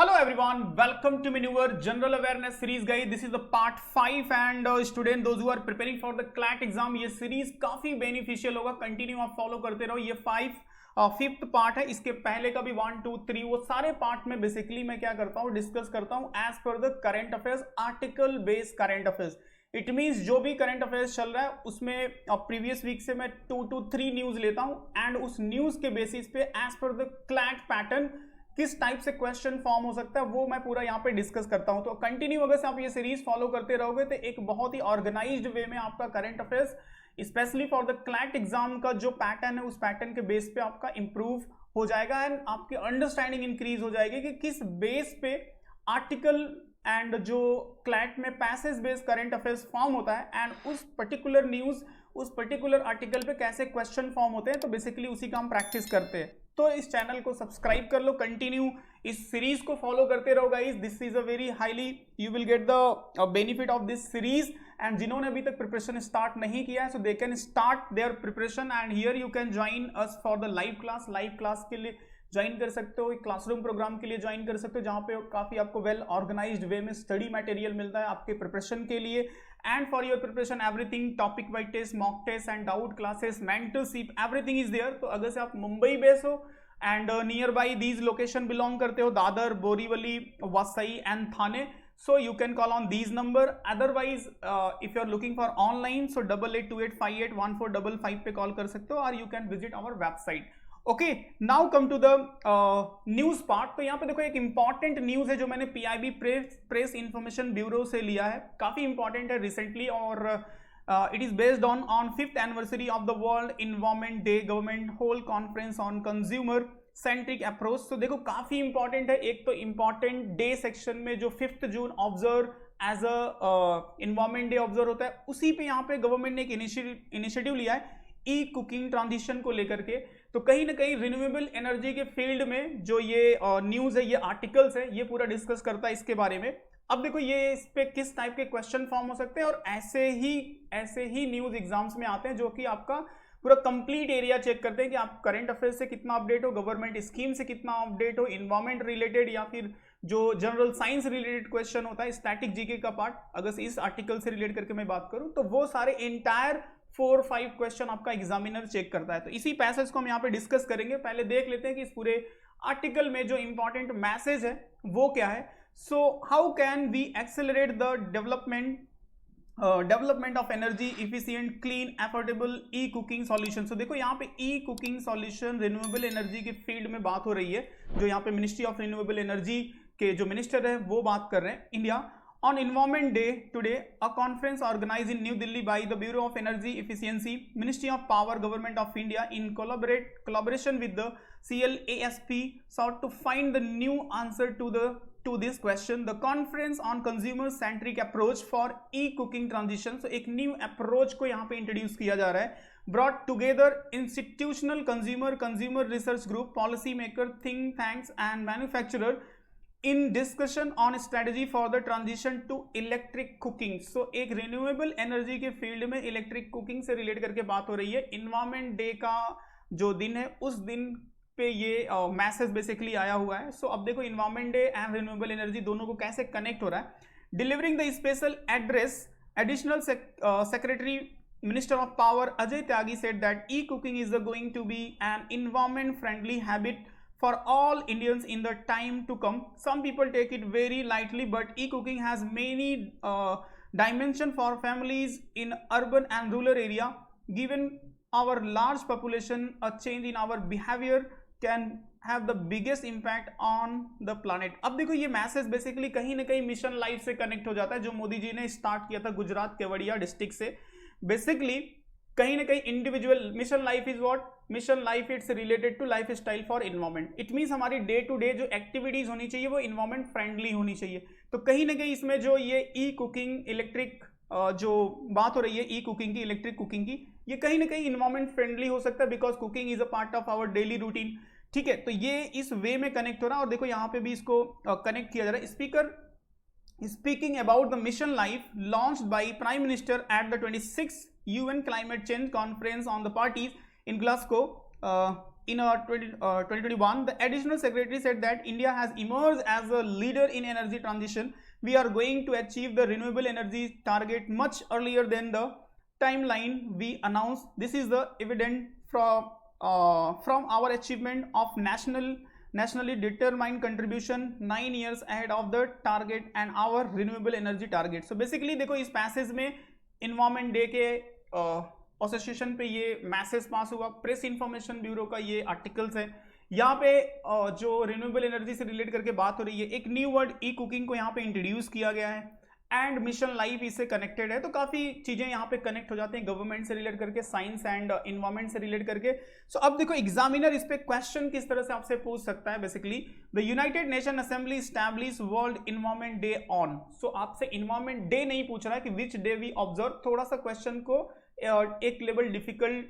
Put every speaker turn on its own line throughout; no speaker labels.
Hello everyone, welcome to my newer general awareness series guys. This is the part 5 and student those who are preparing for the CLAT exam, ये series काफी beneficial होगा. Continue आप follow करते रहो. ये 5th part है. इसके पहले का भी 1 2 3 वो सारे पार्ट में बेसिकली मैं क्या करता हूँ, डिस्कस करता हूँ as per the current affairs, article based current affairs. It means जो भी करंट अफेयर्स चल रहा है उसमें प्रीवियस वीक से मैं 2 to 3 न्यूज लेता हूँ एंड उस न्यूज के बेसिस पे as per the CLAT pattern किस टाइप से क्वेश्चन फॉर्म हो सकता है वो मैं पूरा यहाँ पे डिस्कस करता हूँ. तो कंटिन्यू अगर से आप ये सीरीज फॉलो करते रहोगे तो एक बहुत ही ऑर्गेनाइज्ड वे में आपका current affairs specially for the CLAT exam का जो पैटर्न है उस पैटर्न के बेस पे आपका इंप्रूव हो जाएगा एंड आपकी अंडरस्टैंडिंग इंक्रीज हो जाएगी कि किस बेस पे आर्टिकल एंड जो क्लैट में passage based current affairs form होता है एंड उस पर्टिकुलर न्यूज उस पर्टिकुलर आर्टिकल पे कैसे क्वेश्चन फॉर्म होते हैं. तो बेसिकली उसी का हम प्रैक्टिस करते हैं. तो इस चैनल को सब्सक्राइब कर लो, कंटिन्यू इस सीरीज को फॉलो करते रहो guys. This is a very highly you will get the benefit of this series and जिन्होंने अभी तक प्रिपरेशन स्टार्ट नहीं किया है so they can start their preparation and here you can join us for the live class के लिए join कर सकते हो. एक क्लासरूम प्रोग्राम के लिए ज्वाइन कर सकते हो जहां पे काफी आपको वेल ऑर्गेनाइज्ड वे में स्टडी मटेरियल मिलता है आपके प्रिपरेशन के लिए and for your preparation everything, topic wise test, mock test and doubt classes, mentorship, everything is there. तो अगर से आप मुंबई बेस हो and nearby these location belong करते हो, Dadar, Borivali, Vasai and Thane, so you can call on these number. Otherwise if you are looking for online so 8828581455 पे call कर सकते हो और you can visit our website. Okay, now come to the news part. तो यहाँ पे देखो एक इंपॉर्टेंट न्यूज है जो मैंने पीआईबी प्रेस इंफॉर्मेशन ब्यूरो से लिया है. काफी इंपॉर्टेंट है रिसेंटली और it is based on 5th anniversary of the world environment day, government whole conference on consumer centric approach. तो देखो काफी इंपॉर्टेंट है. एक तो इंपॉर्टेंट डे सेक्शन में जो 5th June observe as a environment day observe होता है उसी पे यहाँ पे गवर्नमेंट ने एक इनिशिएटिव लिया है ई कुकिंग ट्रांजिशन को लेकर के. तो कहीं ना कहीं रिन्यूएबल एनर्जी के फील्ड में जो ये न्यूज है, ये आर्टिकल्स है, ये पूरा डिस्कस करता है इसके बारे में. अब देखो ये इस पे किस टाइप के क्वेश्चन फॉर्म हो सकते हैं और ऐसे ही न्यूज एग्जाम्स में आते हैं जो कि आपका पूरा कंप्लीट एरिया चेक करते हैं कि आप करंट अफेयर्स से कितना अपडेट हो, गवर्नमेंट स्कीम से कितना अपडेट हो, इन्वायरमेंट रिलेटेड या फिर जो जनरल साइंस रिलेटेड क्वेश्चन होता है, स्टैटिक जीके का पार्ट, अगर इस आर्टिकल से रिलेट करके मैं बात करूं तो वो सारे एंटायर 4-5 क्वेश्चन आपका एग्जामिनर चेक करता है. तो इसी पैसेज को हम यहाँ पे डिस्कस करेंगे. पहले देख लेते हैं कि इस पूरे आर्टिकल में जो इंपॉर्टेंट मैसेज है वो क्या है. So how can we accelerate the development of energy efficient, clean, affordable e cooking solution. तो देखो यहाँ पे e cooking solution renewable energy के फील्ड में बात हो रही है. जो यहाँ पे मिनिस्ट्री ऑफ रिन्यूएबल एनर्जी के जो मिनिस्टर है वो बात कर रहे हैं. India on Environment Day today, a conference organized in New Delhi by the Bureau of Energy Efficiency, Ministry of Power, Government of India in collaboration with the CLASP sought to find the new answer to this question. The conference on consumer centric approach for e-cooking transition. So एक new approach को यहाँ पे introduce किया जा रहा है. Brought together institutional consumer research group, policy maker, think tanks and manufacturer in discussion on strategy for the transition to electric cooking. So एक renewable energy के फील्ड में इलेक्ट्रिक कुकिंग से रिलेट करके बात हो रही है. इन्वायरमेंट डे का जो दिन है उस दिन पे ये मैसेज बेसिकली आया हुआ है. सो अब देखो environment day and renewable energy दोनों को कैसे कनेक्ट हो रहा है. Delivering the special address, additional secretary minister of power Ajay Tyagi said that e-cooking is going to be an environment friendly habit for all Indians in the time to come. Some people take it very lightly, but e-cooking has many dimensions for families in urban and rural area. Given our large population, a change in our behavior can have the biggest impact on the planet. अब देखो ये message basically कहीं ना कहीं mission life से connect हो जाता है जो मोदी जी ने स्टार्ट किया था गुजरात केवड़िया डिस्ट्रिक्ट से. बेसिकली कहीं ना कहीं individual mission life is what, mission life it's related to lifestyle for environment. It means हमारी डे टू डे जो एक्टिविटीज होनी चाहिए वो इन्वायरमेंट फ्रेंडली होनी चाहिए. तो कहीं ना कहीं इसमें जो ये ई कुकिंग इलेक्ट्रिक जो बात हो रही है ई कुकिंग की, इलेक्ट्रिक कुकिंग की, ये कहीं ना कहीं इन्वायरमेंट फ्रेंडली हो सकता है because cooking is a part of our daily routine. ठीक है, तो ये इस वे में कनेक्ट हो रहा है और देखो यहाँ पे भी इसको कनेक्ट किया जा रहा है. Speaker speaking about the mission life launched by Prime Minister at the 26th UN Climate Change Conference on the parties in Glasgow, in 2021, the additional secretary said that India has emerged as a leader in energy transition. We are going to achieve the renewable energy target much earlier than the timeline we announced. This is the evident from our achievement of nationally determined contribution 9 years ahead of the target and our renewable energy target. So basically देखो इस passage में environment day के association पे ये message pass हुआ, press information bureau का ये articles है, यहाँ पे जो रिन्यूएबल एनर्जी से रिलेट करके बात हो रही है, एक न्यू वर्ड ई कुकिंग को यहाँ पे इंट्रोड्यूस किया गया है एंड मिशन लाइफ इससे कनेक्टेड है। तो काफी चीजें यहाँ पे कनेक्ट हो जाते हैं गवर्नमेंट से रिलेट करके, साइंस एंड इन्वायरमेंट से रिलेट करके। सो अब देखो एग्जामिनर इस पे क्वेश्चन किस तरह से आपसे पूछ सकता है। Basically the United Nation assembly establish world environment day on. So आपसे इन्वायरमेंट डे नहीं पूछ रहा है कि विच डे वी ऑब्जर्व, थोड़ा सा क्वेश्चन को एक लेवल डिफिकल्ट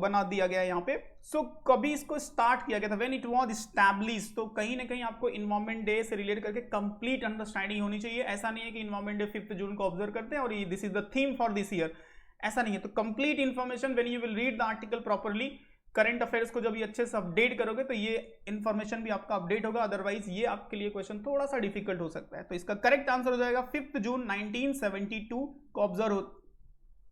बना दिया गया है यहाँ पे। सो कभी इसको स्टार्ट किया गया था, व्हेन इट वाज एस्टैब्लिश। तो कहीं ना कहीं आपको इन्वायरमेंट डे से रिलेट करके कंप्लीट अंडरस्टैंडिंग होनी चाहिए। ऐसा नहीं है कि इन्वायरमेंट डे 5 जून को ऑब्जर्व करते हैं और this is the theme for this year, ऐसा नहीं है। तो complete information when you will read the article properly, current affairs को जब ये अच्छे से अपडेट करोगे तो ये इन्फॉर्मेशन भी आपका अपडेट होगा, अदरवाइज ये आपके लिए क्वेश्चन थोड़ा सा डिफिकल्ट हो सकता है। तो इसका करेक्ट आंसर हो जाएगा 5 जून 1972 को observe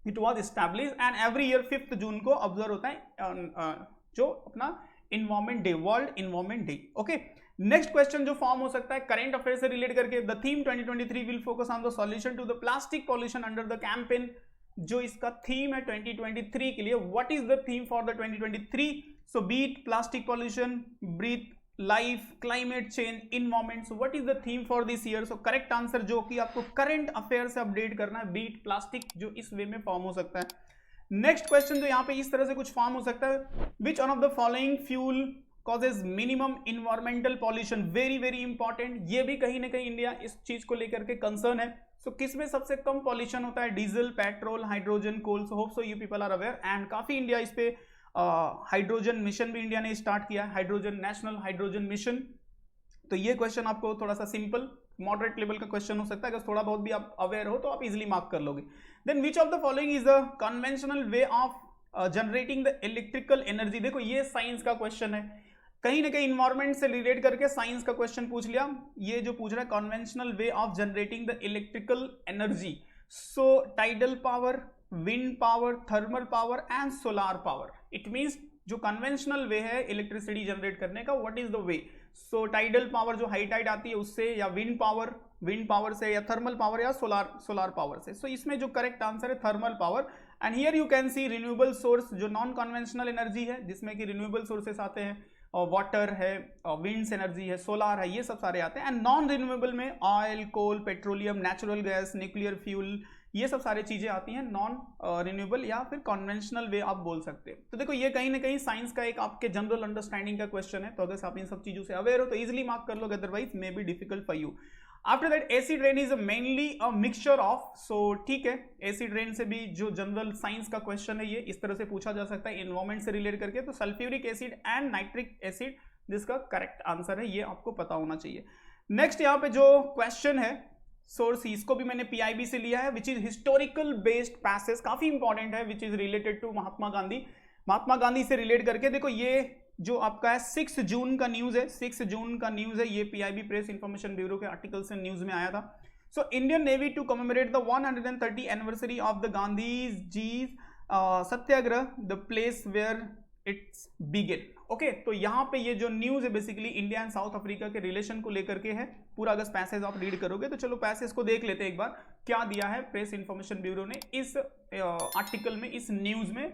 it was establish and every year 5 June को ऑब्जर्व होता है जो अपना environment day, world environment day. Okay, next question जो फॉर्म हो सकता है करंट अफेयर से रिलेट करके, the theme 2023 will focus on the solution to the plastic pollution under the campaign. जो इसका थीम है 2023 के लिए, what is the theme for the 2023? So beat plastic pollution, breathe life, climate change, environment. So what is the theme for this year? So correct answer जो कि आपको current affair से update करना है, बीट प्लास्टिक, जो इस way में form हो सकता है। नेक्स्ट क्वेश्चन जो यहाँ पे इस तरह से कुछ फॉर्म हो सकता है, which one of the following fuel causes minimum environmental pollution? Very very important, ये भी कहीं ना कहीं इंडिया इस चीज को लेकर के कंसर्न है। सो किसमें सबसे कम पॉल्यूशन होता है? Diesel, petrol, hydrogen, coal. So hope so you people are aware and काफी इंडिया इस पे हाइड्रोजन मिशन भी इंडिया ने स्टार्ट किया है, हाइड्रोजन नेशनल हाइड्रोजन मिशन। तो ये क्वेश्चन आपको थोड़ा सा सिंपल मॉडरेट लेवल का क्वेश्चन हो सकता है, अगर थोड़ा बहुत भी आप अवेयर हो तो आप इजीली मार्क कर लोगे। Then which of the following is the conventional way of generating the electrical energy? देखो ये साइंस का क्वेश्चन है, कहीं ना कहीं इन्वायरमेंट से रिलेट करके साइंस का क्वेश्चन पूछ लिया। ये जो पूछ रहा है conventional way of generating the electrical energy, so tidal power, wind power, thermal power and solar power. It means जो कन्वेंशनल वे है इलेक्ट्रिसिटी जनरेट करने का, what is the way? So tidal power जो हाई टाइड आती है उससे, या wind power से, या थर्मल पावर, या सोलार पावर से। सो इसमें जो करेक्ट आंसर है thermal power. And here you can see renewable source, जो नॉन कन्वेंशनल एनर्जी है जिसमें कि रिन्यूएबल सोर्सेस आते हैं, वाटर है, विंड्स एनर्जी है, सोलार है, ये सब सारे आते हैं। एंड नॉन रिन्यूएबल में oil, coal, petroleum, natural gas, nuclear fuel, ये सब सारी चीजें आती हैं नॉन रिन्यूएबल या फिर कन्वेंशनल वे आप बोल सकते हो। तो देखो ये कहीं ना कहीं साइंस का एक आपके जनरल अंडरस्टैंडिंग का क्वेश्चन है, तो अगर आप इन सब चीजों से अवेयर हो तो इजीली मार्क कर लोगे, otherwise may be difficult for you. After that acid rain is mainly a mixture of, so ठीक है, एसिड रेन से भी जो जनरल साइंस का क्वेश्चन है ये इस तरह से पूछा जा सकता है एनवायरमेंट से रिलेट करके। तो sulphuric acid and nitric acid जिसका करेक्ट आंसर है, ये आपको पता होना चाहिए। नेक्स्ट यहाँ पे जो क्वेश्चन है सोर्स, इसको भी मैंने पीआईबी से लिया है, which is historical based passage, काफी इंपॉर्टेंट है, which is related to Mahatma Gandhi से रिलेट करके। देखो ये जो आपका है 6 जून का न्यूज है, 6 जून का न्यूज है, ये पीआईबी प्रेस इंफॉर्मेशन ब्यूरो के आर्टिकल से न्यूज में आया था। So Indian navy to commemorate the 130 anniversary of the Gandhi ji Satyagraha, the place where it's begin. Okay, तो यहाँ पे ये जो न्यूज है basically India and South Africa के रिलेशन को लेकर के है। पूरा अगर पैसेज आप रीड करोगे तो चलो पैसेज को देख लेते हैं एक बार, क्या दिया है प्रेस इंफॉर्मेशन ब्यूरो ने इस आर्टिकल में, इस न्यूज में,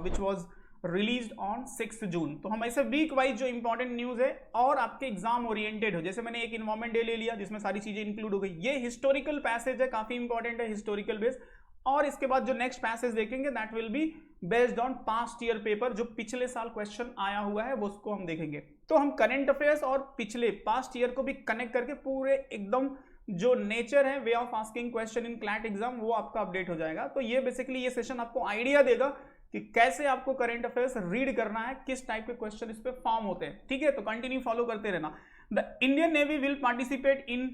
विच वॉज रिलीज ऑन 6 जून। तो हम ऐसे वीक वाइज जो इंपॉर्टेंट न्यूज है और आपके एग्जाम ओरिएंटेड हो, जैसे मैंने एक इन्वायरमेंट डे ले लिया जिसमें सारी चीजें इंक्लूड हो गई, ये हिस्टोरिकल पैसेज है, काफी इंपॉर्टेंट है, हिस्टोरिकल बेस्ड। और इसके बाद जो नेक्स्ट पैसेज देखेंगे that will be based on past year paper, जो पिछले साल क्वेश्चन आया हुआ है वो उसको हम देखेंगे। तो हम करंट अफेयर्स और पिछले पास्ट ईयर को भी कनेक्ट करके पूरे एकदम जो नेचर है way of asking question in CLAT exam वो आपका अपडेट हो जाएगा। तो ये बेसिकली ये सेशन आपको आइडिया देगा कि कैसे आपको करंट अफेयर्स रीड करना है, किस टाइप के क्वेश्चन इस पे फॉर्म होते हैं। ठीक है, तो कंटिन्यू फॉलो करते रहना। The Indian navy will participate in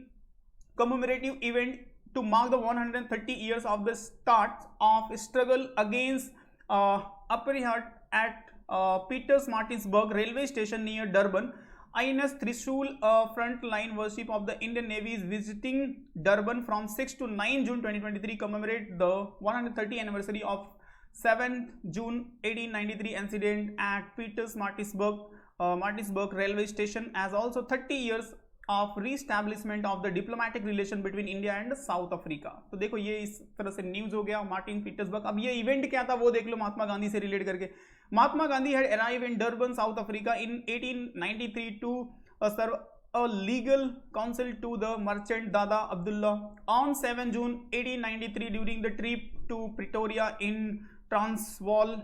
commemorative event to mark the 130 years of the start of struggle against apartheid at Pietermaritzburg railway station near Durban. INS Trishul, frontline worship of the Indian Navy, is visiting Durban from 6 to 9 June 2023, commemorate the 130th anniversary of 7th June 1893 incident at Pietermaritzburg railway station, as also 30 years of re-establishment of the diplomatic relation between India and South Africa. तो देखो ये इस तरह से news हो गया Martin Petersburg. अब ये इवेंट क्या था वो देख लो महात्मा गांधी से रिलेट करके. Mahatma Gandhi had arrived in Durban, South Africa in 1893 to serve a legal counsel to the merchant Dada Abdullah. On 7 June 1893, during the trip to Pretoria in Transvaal,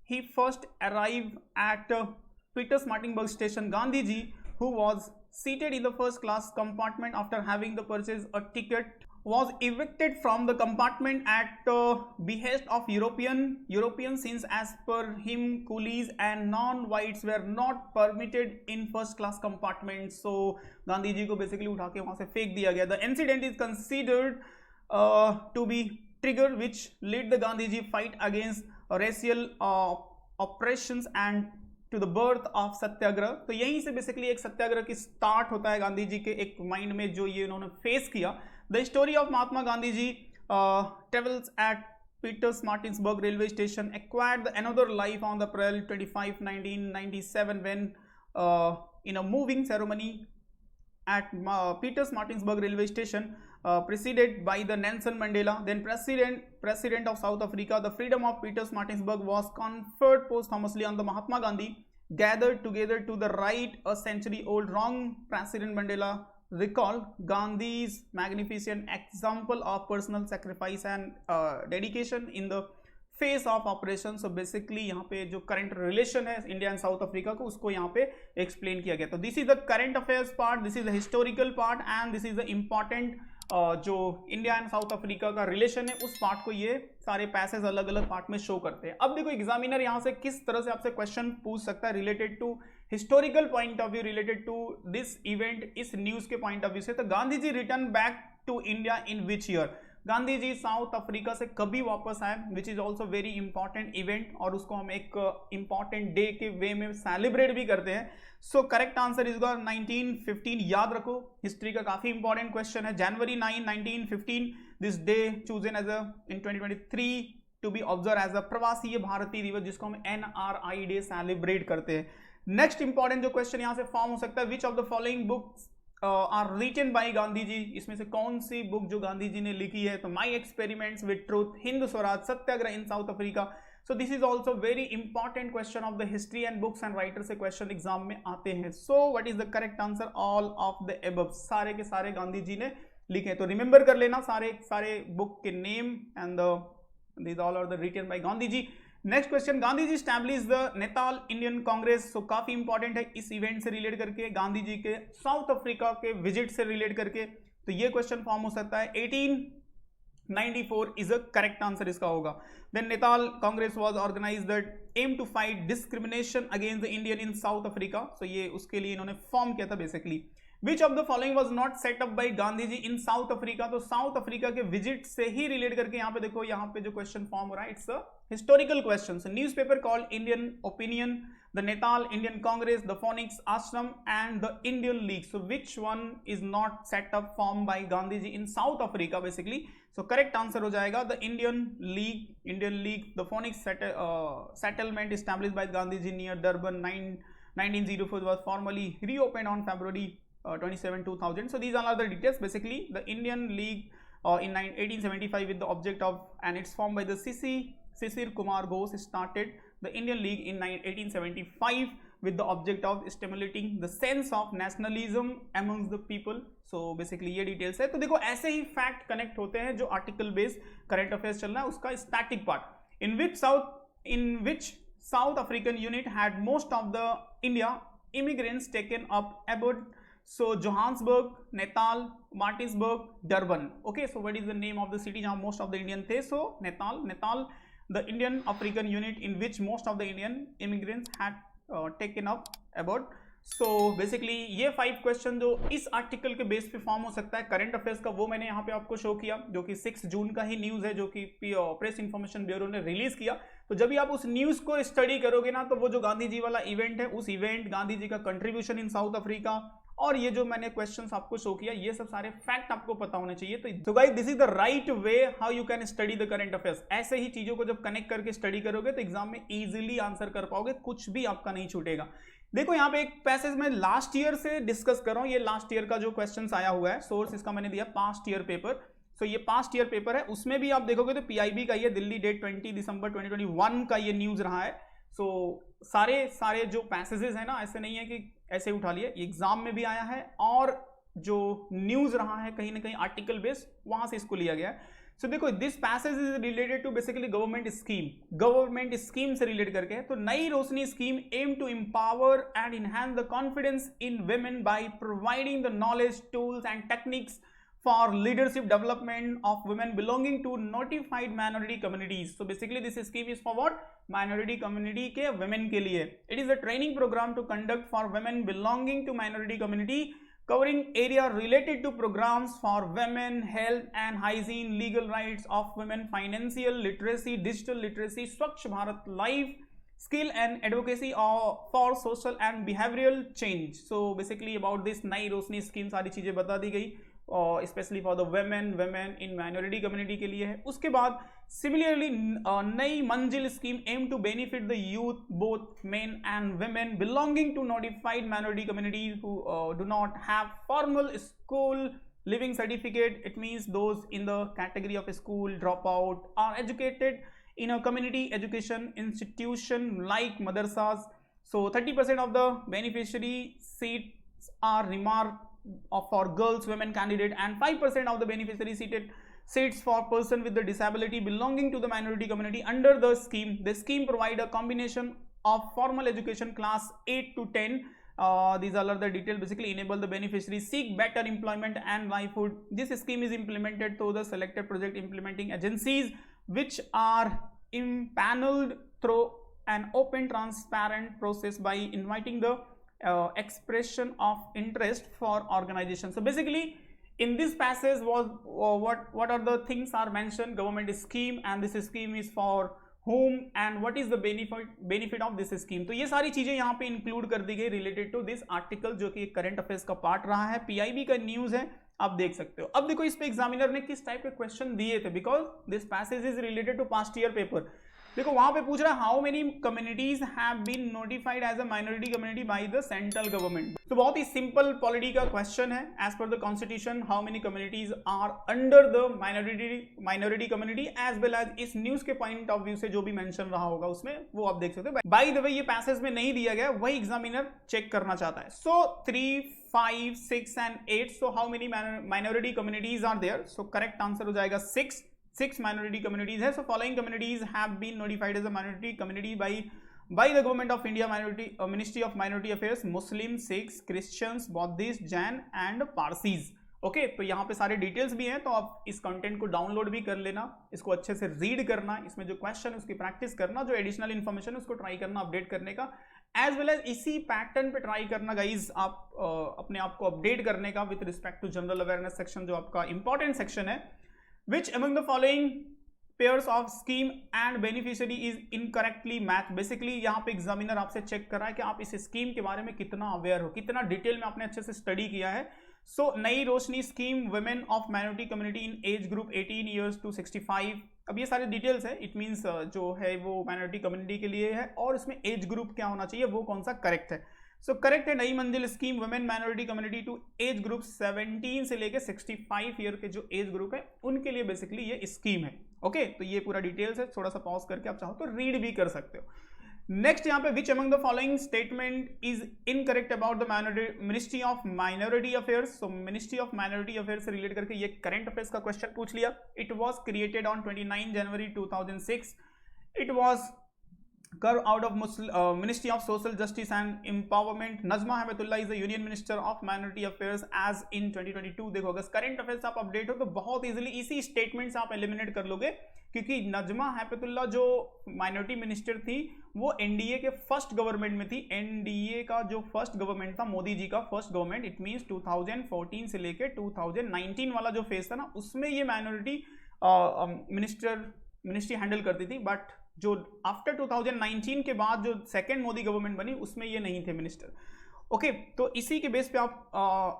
he first arrived at Pietermaritzburg station. Gandhiji, who was seated in the first class compartment after having the purchased a ticket, was evicted from the compartment at behest of Europeans, since as per him coolies and non-whites were not permitted in first class compartments. So Gandhi ji को basically उठा के वहां से फेंक दिया गया. The incident is considered to be trigger which led the Gandhiji fight against racial oppressions and to the birth of सत्याग्रह. तो यहीं से बेसिकली एक सत्याग्रह की स्टार्ट होता है गांधी जी के एक माइंड में जो ये उन्होंने फेस किया. The story of Mahatma Gandhi ji travels at Pietermaritzburg railway station acquired another life on the April 25, 1997 when in a moving ceremony at Pietermaritzburg railway station, preceded by the Nelson Mandela, then president of South Africa. The freedom of Pietermaritzburg was conferred posthumously on the Mahatma Gandhi, gathered together to the right a century-old wrong. President Mandela recalled Gandhi's magnificent example of personal sacrifice and dedication in the face of operation. So basically यहाँ पे जो current relation है India and South Africa को उसको यहाँ पे explain किया गया. तो this is the current affairs part, this is the historical part and this is the important जो इंडिया एंड साउथ अफ्रीका का रिलेशन है उस पार्ट को ये सारे पैसेज अलग अलग पार्ट में शो करते हैं. अब देखो एग्जामिनर यहाँ से किस तरह से आपसे क्वेश्चन पूछ सकता है related to historical point of view, related to this event, इस न्यूज के पॉइंट ऑफ व्यू से. तो Gandhi ji return back to India in which year? Gandhi ji South Africa से कभी वापस आए, which is also very important event और उसको हम एक इंपॉर्टेंट डे के वे में सेलिब्रेट भी करते हैं. So correct answer is 1915. याद रखो हिस्ट्री का काफी इंपॉर्टेंट क्वेश्चन है. January 9, 1915 this day chosen as in 2023 to be observe as a Pravasi Bharatiya दिवस, जिसको हम NRI डे सेलिब्रेट करते हैं. नेक्स्ट इंपॉर्टेंट जो क्वेश्चन यहां से फॉर्म हो सकता है, which of the following books are written by Gandhi ji? इसमें से कौन सी बुक जो गांधी जी ने लिखी है? तो my experiments with truth, Hind Swaraj, Satyagraha in South Africa. So this is also very important question of the history and books and writer से question exam में आते हैं. सो what is the correct answer? All of the above, सारे के सारे गांधी जी ने लिखे. तो रिमेंबर कर लेना सारे बुक के name and these all are the written by Gandhi ji. Next question, Gandhi ji establish the Natal Indian Congress. So काफी इंपॉर्टेंट है इस इवेंट से रिलेट करके, गांधी जी के साउथ अफ्रीका के विजिट से रिलेट करके. तो ये क्वेश्चन फॉर्म हो सकता है. 1894 इज अ करेक्ट आंसर इसका होगा. Then Natal Congress was organized that aim to fight discrimination against the Indian in South Africa. So ये उसके लिए इन्होंने फॉर्म किया था basically. Which of the following was not set up by Gandhi ji in South Africa? तो South Africa के visit से ही रिलेट करके यहाँ पे देखो, यहाँ पे जो क्वेश्चन फॉर्म हो रहा है it's a historical question. Newspaper called Indian Opinion, the Natal Indian Congress, the Phoenix Ashram and the Indian League. So which one is not set up form by Gandhi ji in South Africa basically? So correct answer हो जाएगा the Indian League. The Phoenix settlement established by Gandhi ji near Durban 1904 was formally reopened on February 27, 2000. So these all are the details. Basically, the Indian League in 1875 with the object of, and it's formed by the Sisir Kumar Bose, started the Indian League in 1875 with the object of stimulating the sense of nationalism amongst the people. So basically ये details है. तो देखो ऐसे ही fact connect होते हैं जो article based current affairs चल रहा है उसका static part. In which South African unit had most of the India immigrants taken up abroad? So Johannesburg, Natal, Maritzburg, Durban. Okay, so what is the name of the city जहाँ most of the Indian थे? So Natal, the Indian African unit in which most of the Indian immigrants had taken up abroad. So basically ये 5 question जो इस article के base पे form हो सकता है करंट अफेयर्स का, वो मैंने यहाँ पे आपको शो किया, जो कि 6 जून का ही न्यूज है, जो कि प्रेस इंफॉर्मेशन ब्यूरो ने रिलीज किया। तो जब भी आप उस न्यूज को स्टडी करोगे ना, तो वो जो गांधी जी वाला इवेंट है, उस इवेंट, गांधी जी का कंट्रीब्यूशन इन साउथ अफ्रीका, और ये जो मैंने क्वेश्चंस आपको शो किया, ये सब सारे फैक्ट आपको पता होने चाहिए। तो guys this is the right way how you can study the current affairs. ऐसे ही चीजों को जब कनेक्ट करके स्टडी करोगे तो एग्जाम में इजीली आंसर कर पाओगे, कुछ भी आपका नहीं छूटेगा। देखो यहाँ पे एक पैसेज में लास्ट ईयर से डिस्कस कर रहा हूँ, ये लास्ट ईयर का जो क्वेश्चंस आया हुआ है, सोर्स इसका मैंने दिया पास्ट ईयर पेपर। सो ये पास्ट ईयर पेपर है, उसमें भी आप देखोगे तो पीआईबी का ये दिल्ली डेट 20 दिसंबर 2021 का ये न्यूज रहा है। सो सारे जो पैसेजेस है ना, ऐसे नहीं है कि ऐसे उठा लिए, एग्जाम में भी आया है, और जो न्यूज रहा है कहीं ना कहीं आर्टिकल बेस, वहां से इसको लिया गया है। सो देखो this passage is related to basically government scheme से रिलेट करके है। तो Nai Roshni scheme aim to empower and enhance the confidence in women by providing the knowledge, tools and techniques for leadership development of women belonging to notified minority communities. So basically this scheme is for what? Minority community के women के लिए. It is a training program to conduct for women belonging to minority community, covering area related to programs for women, health and hygiene, legal rights of women, financial literacy, digital literacy, Swachh Bharat Life, skill and advocacy for social and behavioral change. So basically about this नई Roshni scheme सारी चीजें बता दी गई, और specially for the women in minority community के लिए है। उसके बाद similarly Nai Manzil scheme aim to benefit the youth both men and women belonging to notified minority community who do not have formal school living certificate. It means those in the category of school dropout are educated in a community education institution like madrasas. So 30% of the beneficiary seats are remarked for girls, women candidate, and 5% of the beneficiary seats for person with the disability belonging to the minority community under the scheme. The scheme provide a combination of formal education class 8 to 10. These are the details. Basically enable the beneficiaries seek better employment and livelihood. This scheme is implemented through the selected project implementing agencies which are impaneled through an open transparent process by inviting the expression of interest for organization. So basically in this passage was what are the things are mentioned, government scheme, and this scheme is for whom and what is the benefit of this scheme. तो ये सारी चीजें यहाँ पे include कर दी गई related to this article, जो कि करंट अफेयर्स का पार्ट रहा है, पीआईबी का न्यूज है, आप देख सकते हो। अब देखो इस पे एग्जामिनर ने किस टाइप के क्वेश्चन दिए थे, because this passage is related to past year paper. देखो वहां पे पूछ रहा है how many communities have been notified as a minority community by the central government. तो बहुत ही सिंपल पॉलिटी का क्वेश्चन है। As per the constitution how many communities are under the minority community, as well as इस news के point of view से जो भी मेंशन रहा होगा उसमें वो आप देख सकते हो। बाय द वे ये पैसेज में नहीं दिया गया, वही एग्जामिनर चेक करना चाहता है। सो 3, 5, 6 and 8. So how many minority communities are there? So correct answer हो जाएगा 6 minority communities है। So following communities have been notified as a minority community by the government of India, Ministry of Minority Affairs: Muslim, Sikhs, Christians, Buddhists, Jain and Parsis. Okay तो यहाँ पे सारे details भी हैं, तो आप इस कंटेंट को डाउनलोड भी कर लेना, इसको अच्छे से रीड करना, इसमें जो क्वेश्चन है उसकी प्रैक्टिस करना, जो एडिशनल इन्फॉर्मेशन है उसको ट्राई करना अपडेट करने का, एज वेल एज इसी पैटर्न पे ट्राई करना गाइज आप अपने आप को अपडेट करने का with respect to general awareness section, जो आपका इंपॉर्टेंट सेक्शन है। Which among the following pairs of scheme and beneficiary is incorrectly matched? Basically यहाँ पे एग्जामिनर आपसे चेक कर रहा है कि आप इस स्कीम के बारे में कितना अवेयर हो, कितना डिटेल में आपने अच्छे से स्टडी किया है। So Nai Roshni scheme women of minority community in age group 18 years to 65। अब ये सारे डिटेल्स है, इट मीन्स जो है वो माइनॉरिटी कम्युनिटी के लिए है, और इसमें एज ग्रुप क्या होना चाहिए, वो कौन सा करेक्ट है। सो करेक्ट है Nai Manzil scheme women minority community to age group 17 से लेके 65 ईयर के जो एज ग्रुप है उनके लिए बेसिकली ये स्कीम है। ओके तो ये पूरा डिटेल्स है, थोड़ा सा पॉज करके आप चाहो तो रीड भी कर सकते हो। नेक्स्ट यहाँ पे which among the following statement is incorrect about the ministry of minority affairs. So ministry of minority affairs से रिलेट करके ये करंट अफेयर्स का क्वेश्चन पूछ लिया। It was created on 29 January 2006। It was curve out of Ministry of Social Justice and Empowerment. Najma Hepatullah is the Union Minister of Minority Affairs as in 2022. देखो अगर current affairs आप update हो तो बहुत easily इसी statement से आप eliminate कर लोगे, क्योंकि नजमा हेपतुल्ला जो माइनॉरिटी मिनिस्टर थी वो एनडीए के फर्स्ट गवर्नमेंट में थी। एनडीए का जो फर्स्ट गवर्नमेंट था, मोदी जी का फर्स्ट गवर्नमेंट, इट मींस 2014 से लेके 2019 वाला जो फेज था ना, उसमें ये माइनॉरिटी मिनिस्ट्री हैंडल करती थी। बट जो आफ्टर 2019 के बाद जो सेकेंड मोदी गवर्नमेंट बनी उसमें ये नहीं थे मिनिस्टर। ओके, तो इसी के बेस पे आप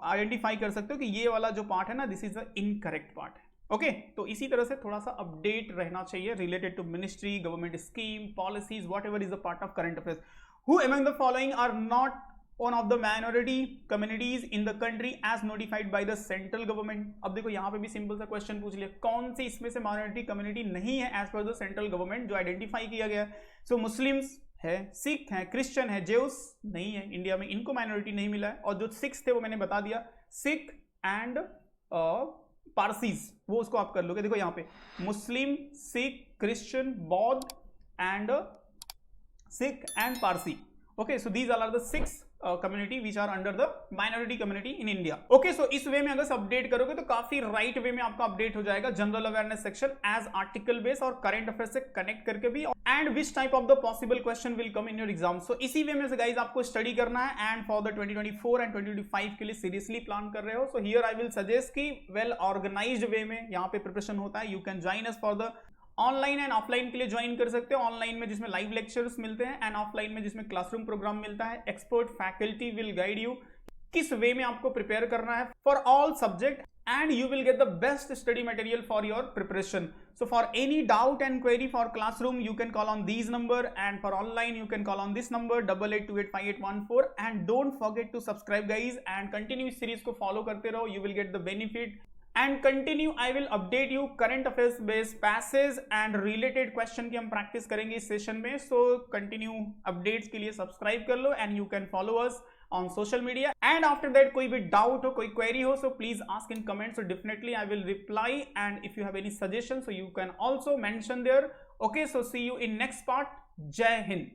आइडेंटिफाई कर सकते हो कि ये वाला जो पार्ट है ना, this is the incorrect part है। ओके, तो इसी तरह से थोड़ा सा अपडेट रहना चाहिए related to ministry, government scheme, policies, whatever is the part of current affairs. Who among the following are not one of the minority communities in the country as notified by the central government? अब देखो यहाँ पे भी simple सा question पूछ लिया, कौन सी इसमें से माइनॉरिटी कम्युनिटी नहीं है as per the central government जो आइडेंटिफाई किया गया है? सो मुस्लिम्स है, सिख है, क्रिश्चियन है, जेउस नहीं है, इंडिया में इनको माइनॉरिटी नहीं मिला है। और जो सिक्स थे वो मैंने बता दिया, सिख एंड पारसीज, वो उसको आप कर लोगे। देखो यहाँ पे मुस्लिम, सिख, क्रिश्चियन, बौद्ध and Sikh and Parsi. Okay, so these are the six community which are under the minority community in India. Okay, so इस वे में अगर अपडेट करोगे तो काफी राइट वे में आपका अपडेट हो जाएगा। General awareness section as article base और करंट अफेयर से कनेक्ट करके भी, and which type of the possible question will come in your exam. So इसी वे में से गाइज आपको स्टडी करना है एंड फॉर द 2024 एंड 2025 के लिए सीरियसली प्लान कर रहे हो। So here I will suggest कि वेल ऑर्गेनाइज्ड वे में यहाँ पे प्रिपरेशन होता है। You can join us for the online and offline के लिए ज्वाइन कर सकते हो। ऑनलाइन में जिसमें लाइव लेक्चर्स मिलते हैं एंड ऑफलाइन में जिसमें क्लासरूम प्रोग्राम मिलता है। Expert faculty will guide you किस वे में आपको प्रिपेयर करना है for all subject, and you will get the best study material for your preparation. So for any doubt and query for classroom, you can call on these number, and for online you can call on this number 88285814, and don't forget to subscribe guys and continue इस series को follow करते रहो, you will get the benefit and continue. I will update you current affairs based passage and related question की हम practice करेंगे इस session में। So continue updates के लिए subscribe कर लो and you can follow us on social media, and after that कोई भी doubt हो, कोई query हो, so please ask in comments, so definitely I will reply, and if you have any suggestions so you can also mention there. Okay, so see you in next part. Jai Hind.